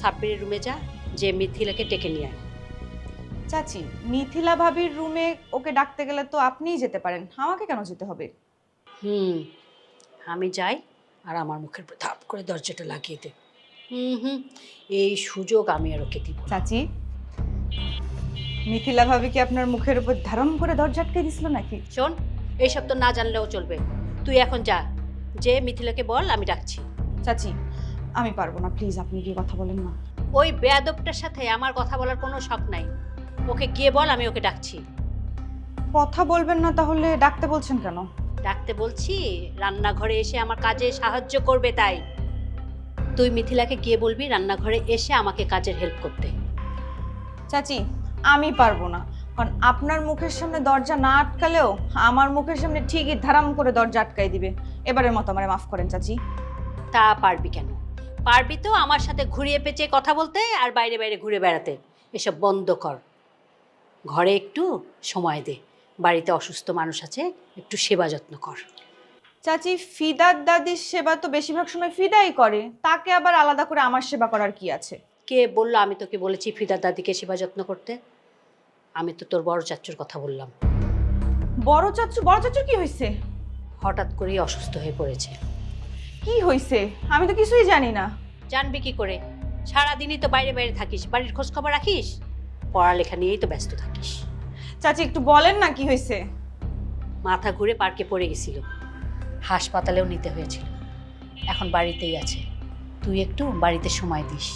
সাব্বিরের রুমে যা, যে মিথিলাকে ডেকে নিয়ে আয়। চাচি, মিথিলা ভাবির রুমে ওকে ডাকতে গেলে তো আপনিই যেতে পারেন, আমাকে কেন যেতে হবে? আমি যাই আর আমার মুখের উপর ধাপ করে দরজাটা লাগিয়ে দে। এই সুযোগ আমি আর ওকে দিব না। চাচি, মিথিলা ভাবি কি আপনার মুখের উপর ধারণ করে দরজা আটকে দিছিল নাকি? শোন, এইসব তো না জানলেও চলবে। তুই এখন যা, যে মিথিলাকে বল আমি ডাকছি। চাচি, আমি পারবো না, প্লিজ আপনি গিয়ে কথা বলেন না। ওই বেয়াদবটার সাথে আমার কথা বলার কোনো শখ নাই। ওকে গিয়ে বল আমি ওকে ডাকছি। কথা বলবেন না তাহলে ডাকতে বলছেন কেন? ডাকতে বলছি রান্নাঘরে এসে আমার কাজে সাহায্য করবে, তাই তুই মিথিলাকে গিয়ে বলবি রান্নাঘরে এসে আমাকে কাজের হেল্প করতে। চাচি, আমি পারবো না, কারণ আপনার মুখের সামনে দরজা না আটকালেও আমার মুখের সামনে ঠিকই ধারাম করে দরজা আটকাই দিবে। এবারের মতো আমারে মাফ করেন চাচি। তা পারবি কেন? পারবি তো আমার সাথে ঘুরিয়ে পেঁচে কথা বলতে আর বাইরে বাইরে ঘুরে বেড়াতে। এসব বন্ধ কর, ঘরে একটু সময় দে। বাড়িতে অসুস্থ মানুষ আছে, একটু সেবা যত্ন কর। চাচি, ফিদার দাদির সেবা তো বেশিরভাগ সময় ফিদাই করে, তাকে আবার আলাদা করে আমার সেবা করার কি আছে? কে বললো আমি তোকে বলেছি ফিদার দাদিকে সেবা যত্ন করতে? আমি তো তোর বড় চাচ্চুর কথা বললাম। বড় চাচু? বড় চাচুর কি হয়েছে? হঠাৎ করেই অসুস্থ হয়ে পড়েছে। কি হয়েছে? আমি তো কিছুই জানি না। জানবি কি করে? সারাদিনই তো বাইরে বাইরে থাকিস, বাড়ির খোঁজ খবর রাখিস? পড়ালেখা নিয়েই তো ব্যস্ত থাকিস। চাচি, একটু বলেন না কি হয়েছে। মাথা ঘুরে পার্কে পড়ে গেছিল, হাসপাতালেও নিতে হয়েছিল। এখন বাড়িতেই আছে। তুই একটু বাড়িতে সময় দিস।